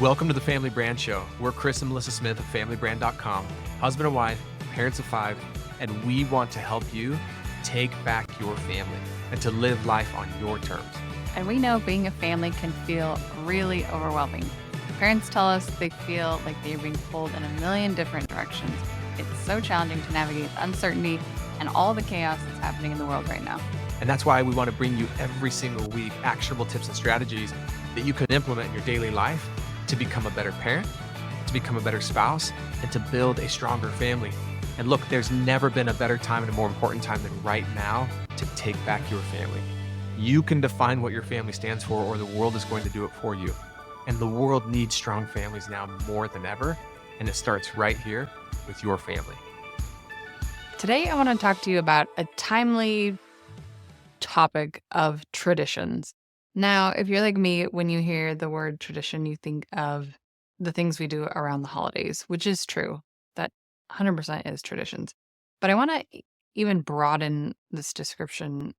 Welcome to the Family Brand Show. We're Chris and Melissa Smith of FamilyBrand.com, husband and wife, parents of 5, and we want to help you take back your family and to live life on your terms. And we know being a family can feel really overwhelming. Parents tell us they feel like they're being pulled in a million different directions. It's so challenging to navigate the uncertainty and all the chaos that's happening in the world right now. And that's why we want to bring you every single week actionable tips and strategies that you can implement in your daily life to become a better parent, to become a better spouse, and to build a stronger family. And look, there's never been a better time and a more important time than right now to take back your family. You can define what your family stands for, or the world is going to do it for you. And the world needs strong families now more than ever. And it starts right here with your family. Today, I want to talk to you about a timely topic of traditions. Now, if you're like me, when you hear the word tradition, you think of the things we do around the holidays, which is true. That 100% is traditions. But I want to even broaden this description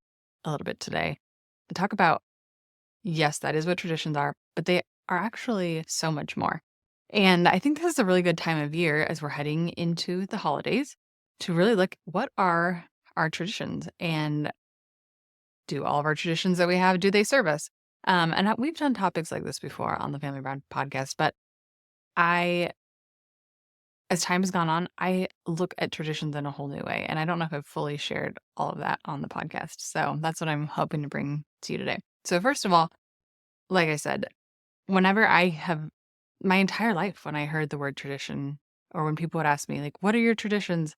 a little bit today and talk about, yes, that is what traditions are, but they are actually so much more. And I think this is a really good time of year as we're heading into the holidays to really look what are our traditions and do all of our traditions that we have, do they serve us? We've done topics like this before on the Family Brand podcast, but as time has gone on, I look at traditions in a whole new way. And I don't know if I've fully shared all of that on the podcast. So that's what I'm hoping to bring to you today. So first of all, like I said, whenever I have my entire life, when I heard the word tradition, or when people would ask me, like, what are your traditions?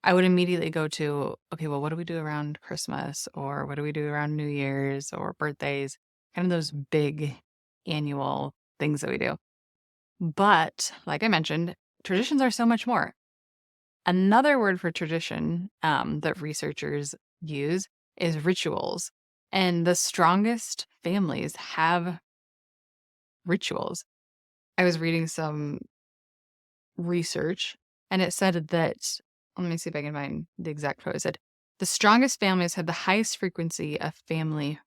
I would immediately go to, okay, well, what do we do around Christmas? Or what do we do around New Year's or birthdays? Kind of those big annual things that we do. But like I mentioned, traditions are so much more. Another word for tradition that researchers use is rituals. And the strongest families have rituals. I was reading some research and it said that, let me see if I can find the exact quote. It said, the strongest families have the highest frequency of family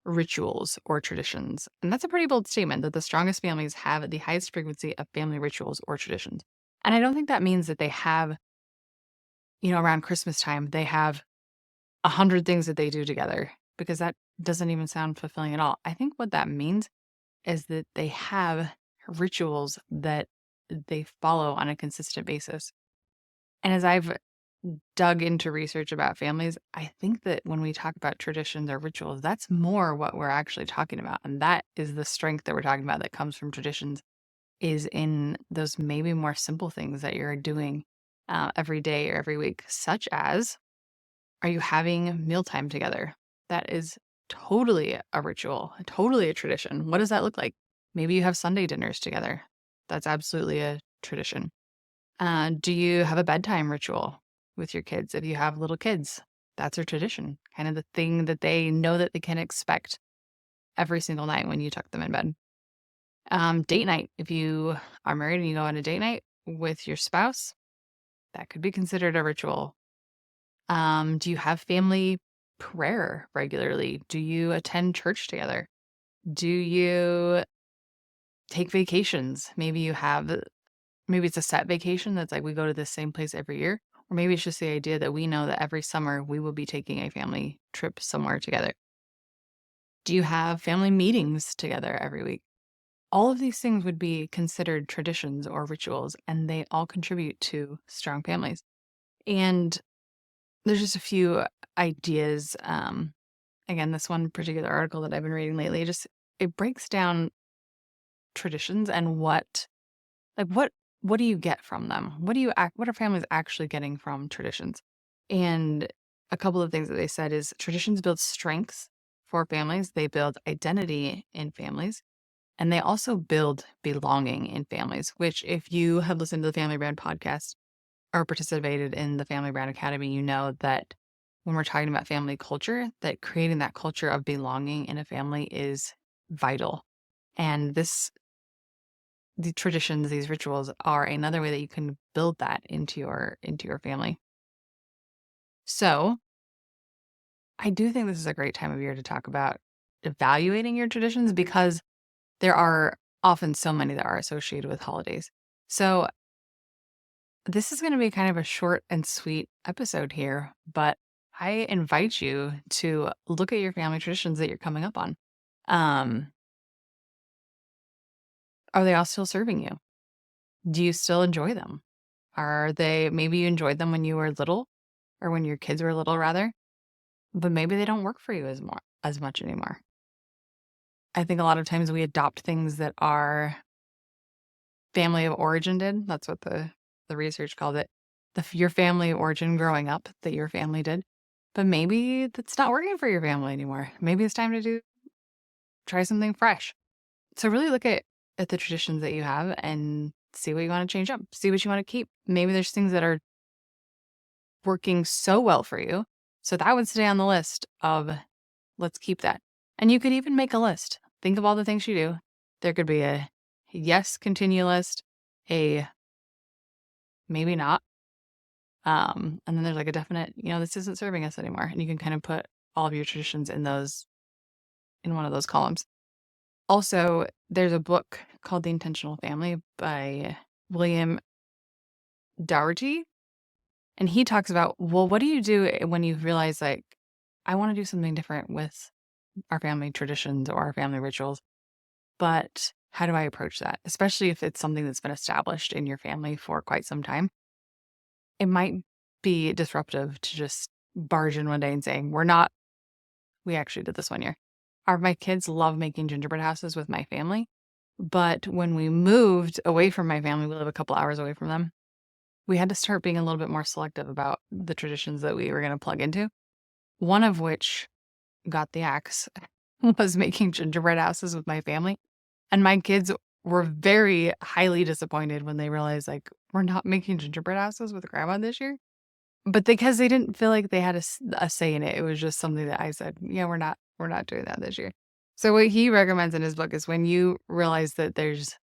rituals or traditions. And that's a pretty bold statement that the strongest families have the highest frequency of family rituals or traditions. And I don't think that means that they have, around Christmas time, they have 100 things that they do together, because that doesn't even sound fulfilling at all. I think what that means is that they have rituals that they follow on a consistent basis. And as I've dug into research about families, I think that when we talk about traditions or rituals, that's more what we're actually talking about. And that is the strength that we're talking about that comes from traditions, is in those maybe more simple things that you're doing every day or every week, such as, are you having mealtime together? That is totally a ritual, totally a tradition. What does that look like? Maybe you have Sunday dinners together. That's absolutely a tradition. Do you have a bedtime ritual with your kids? If you have little kids, that's a tradition, kind of the thing that they know that they can expect every single night when you tuck them in bed. Date night. If you are married and you go on a date night with your spouse, that could be considered a ritual. Do you have family prayer regularly? Do you attend church together? Do you take vacations? Maybe it's a set vacation that's like we go to the same place every year. Or maybe it's just the idea that we know that every summer we will be taking a family trip somewhere together. Do you have family meetings together every week? All of these things would be considered traditions or rituals, and they all contribute to strong families. And there's just a few ideas. Again, this one particular article that I've been reading lately, it breaks down traditions and what do you get from them? What are families actually getting from traditions? And a couple of things that they said is traditions build strengths for families. They build identity in families. And they also build belonging in families, which if you have listened to the Family Brand podcast or participated in the Family Brand Academy, you know that when we're talking about family culture, that creating that culture of belonging in a family is vital. And the traditions, these rituals are another way that you can build that into your family. So I do think this is a great time of year to talk about evaluating your traditions, because there are often so many that are associated with holidays. So this is going to be kind of a short and sweet episode here, but I invite you to look at your family traditions that you're coming up on. Um, are they all still serving you? Do you still enjoy them? Are they, maybe you enjoyed them when you were little or when your kids were little rather, but maybe they don't work for you as much anymore. I think a lot of times we adopt things that our family of origin did. That's what the research called it. Your family of origin growing up that your family did. But maybe that's not working for your family anymore. Maybe it's time to try something fresh. So really look at the traditions that you have and see what you want to change up. See what you want to keep. Maybe there's things that are working so well for you. So that would stay on the list of let's keep that. And you could even make a list. Think of all the things you do. There could be a yes, continue list, a maybe not. And then there's like a definite, this isn't serving us anymore. And you can kind of put all of your traditions in one of those columns. Also, there's a book called The Intentional Family by William Dougherty. And he talks about, well, what do you do when you realize like, I want to do something different with our family traditions or our family rituals, but how do I approach that? Especially if it's something that's been established in your family for quite some time. It might be disruptive to just barge in one day and saying, we actually did this one year. My kids love making gingerbread houses with my family. But when we moved away from my family, we live a couple hours away from them. We had to start being a little bit more selective about the traditions that we were going to plug into. One of which got the axe was making gingerbread houses with my family. And my kids were very highly disappointed when they realized, like, we're not making gingerbread houses with grandma this year. But because they didn't feel like they had a say in it, it was just something that I said, yeah, we're not doing that this year. So what he recommends in his book is when you realize that there's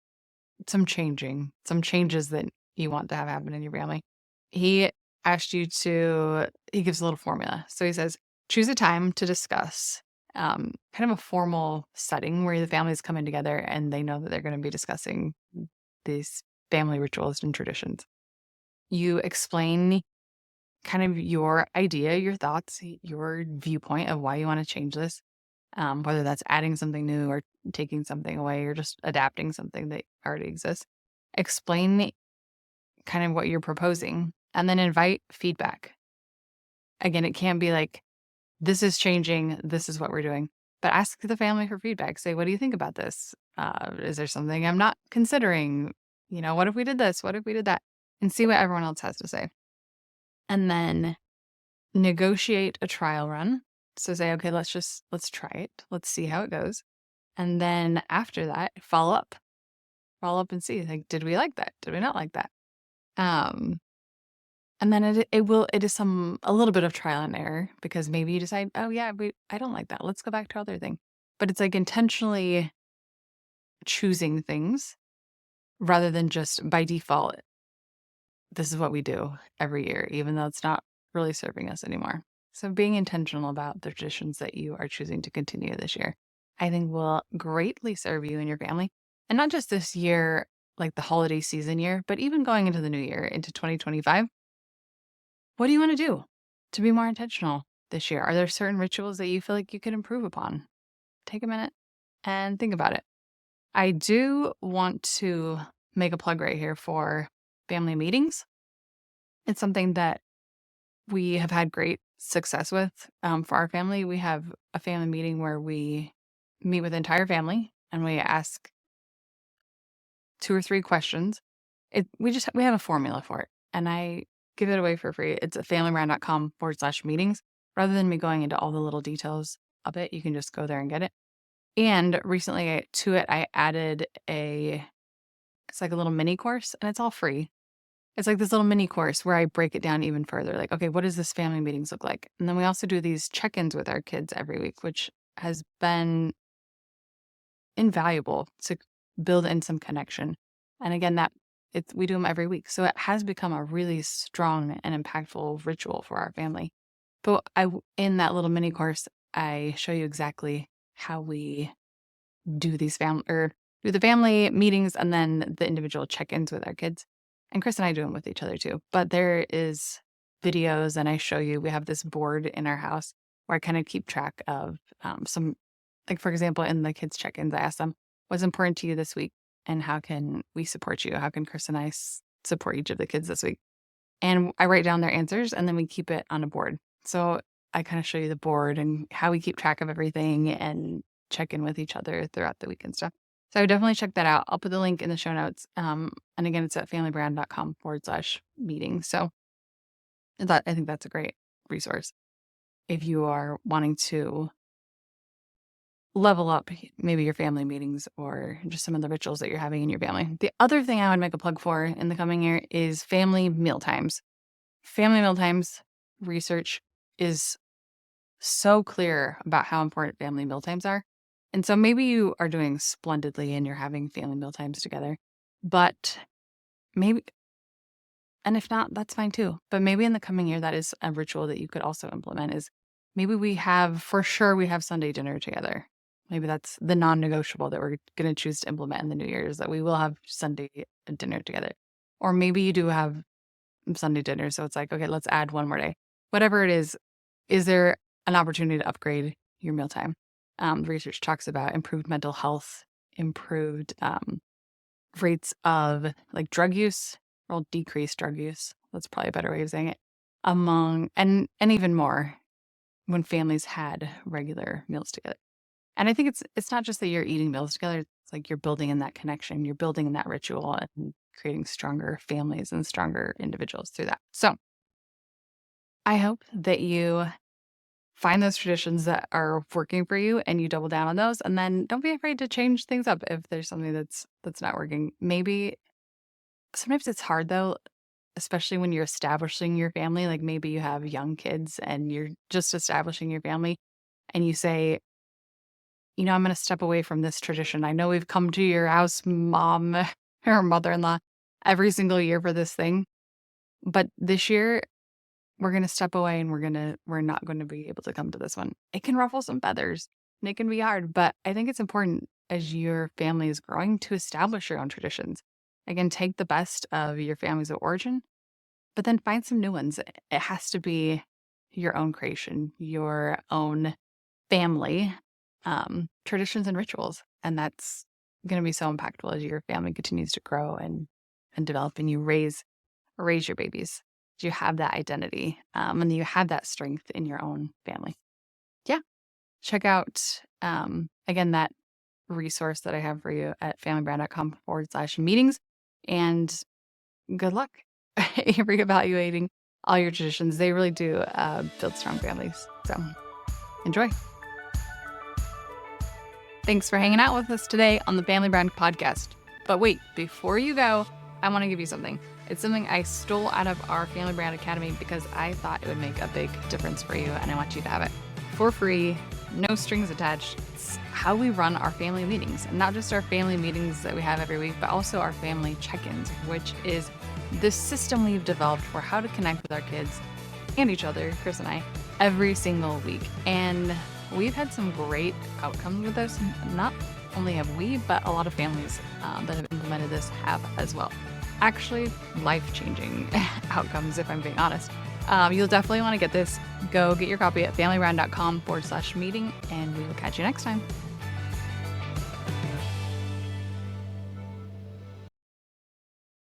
some changes that you want to have happen in your family, he he gives a little formula. So he says, choose a time to discuss, kind of a formal setting where the family's coming together and they know that they're going to be discussing these family rituals and traditions. You explain kind of your idea, your thoughts, your viewpoint of why you want to change this, whether that's adding something new or taking something away or just adapting something that already exists. Explain kind of what you're proposing and then invite feedback. Again, it can't be like, this is changing, this is what we're doing, but ask the family for feedback. Say, what do you think about this? Is there something I'm not considering? What if we did this? What if we did that? And see what everyone else has to say. And then negotiate a trial run. So say, okay, let's try it. Let's see how it goes. And then after that, follow up and see, like, did we like that? Did we not like that? And then it is a little bit of trial and error because maybe you decide, oh yeah, I don't like that. Let's go back to other thing. But it's like intentionally choosing things rather than just by default, this is what we do every year, even though it's not really serving us anymore. So being intentional about the traditions that you are choosing to continue this year, I think will greatly serve you and your family. And not just this year, like the holiday season year, but even going into the new year, into 2025. What do you want to do to be more intentional this year? Are there certain rituals that you feel like you could improve upon? Take a minute and think about it. I do want to make a plug right here for family meetings. It's something that we have had great success with for our family. We have a family meeting where we meet with the entire family and we ask 2 or 3 questions. We have a formula for it, and I give it away for free. It's at familybrand.com/meetings. Rather than me going into all the little details of it, you can just go there and get it. And recently to it, I added it's like a little mini course, and it's all free. It's like this little mini course where I break it down even further. Like, okay, what does this family meetings look like? And then we also do these check-ins with our kids every week, which has been invaluable to build in some connection. And again, we do them every week. So it has become a really strong and impactful ritual for our family. But in that little mini course, I show you exactly how we do these do the family meetings and then the individual check-ins with our kids. And Chris and I do them with each other too. But there is videos, and I show you, we have this board in our house where I kind of keep track of some, like, for example, in the kids' check-ins, I ask them, what's important to you this week? And how can we support you? How can Chris and I support each of the kids this week? And I write down their answers, and then we keep it on a board. So I kind of show you the board and how we keep track of everything and check in with each other throughout the week and stuff. So I would definitely check that out. I'll put the link in the show notes. And again, it's at familybrand.com/meeting. So I think that's a great resource if you are wanting to level up maybe your family meetings or just some of the rituals that you're having in your family. The other thing I would make a plug for in the coming year is family mealtimes. Family mealtimes research is so clear about how important family mealtimes are. And so maybe you are doing splendidly and you're having family mealtimes together, but maybe, and if not, that's fine too. But maybe in the coming year, that is a ritual that you could also implement is maybe we have Sunday dinner together. Maybe that's the non-negotiable that we're going to choose to implement in the new year is that we will have Sunday dinner together. Or maybe you do have Sunday dinner. So it's like, okay, let's add one more day. Whatever it is there an opportunity to upgrade your mealtime? The research talks about improved mental health, improved rates of like drug use, or decreased drug use. That's probably a better way of saying it. And even more when families had regular meals together. And I think it's not just that you're eating meals together, it's like you're building in that connection, you're building in that ritual and creating stronger families and stronger individuals through that. So I hope that you find those traditions that are working for you and you double down on those. And then don't be afraid to change things up if there's something that's not working. Maybe sometimes it's hard though, especially when you're establishing your family. Like maybe you have young kids and you're just establishing your family and you say, I'm going to step away from this tradition. I know we've come to your house, mom or mother-in-law, every single year for this thing. But this year, we're going to step away and we're not going to be able to come to this one. It can ruffle some feathers and it can be hard, but I think it's important as your family is growing to establish your own traditions. Again, take the best of your families of origin, but then find some new ones. It has to be your own creation, your own family traditions and rituals. And that's going to be so impactful as your family continues to grow and develop and you raise your babies. You have that identity and you have that strength in your own family. Yeah. Check out, again, that resource that I have for you at familybrand.com/meetings. And good luck reevaluating all your traditions. They really do build strong families. So enjoy. Thanks for hanging out with us today on the Family Brand Podcast. But wait, before you go, I want to give you something. It's something I stole out of our Family Brand Academy because I thought it would make a big difference for you, and I want you to have it for free, no strings attached. It's how we run our family meetings, and not just our family meetings that we have every week, but also our family check-ins, which is this system we've developed for how to connect with our kids and each other, Chris and I, every single week. And we've had some great outcomes with this. Not only have we, but a lot of families that have implemented this have as well. Actually, life-changing outcomes, if I'm being honest. You'll definitely want to get this. Go get your copy at familybrand.com/meeting, and we will catch you next time.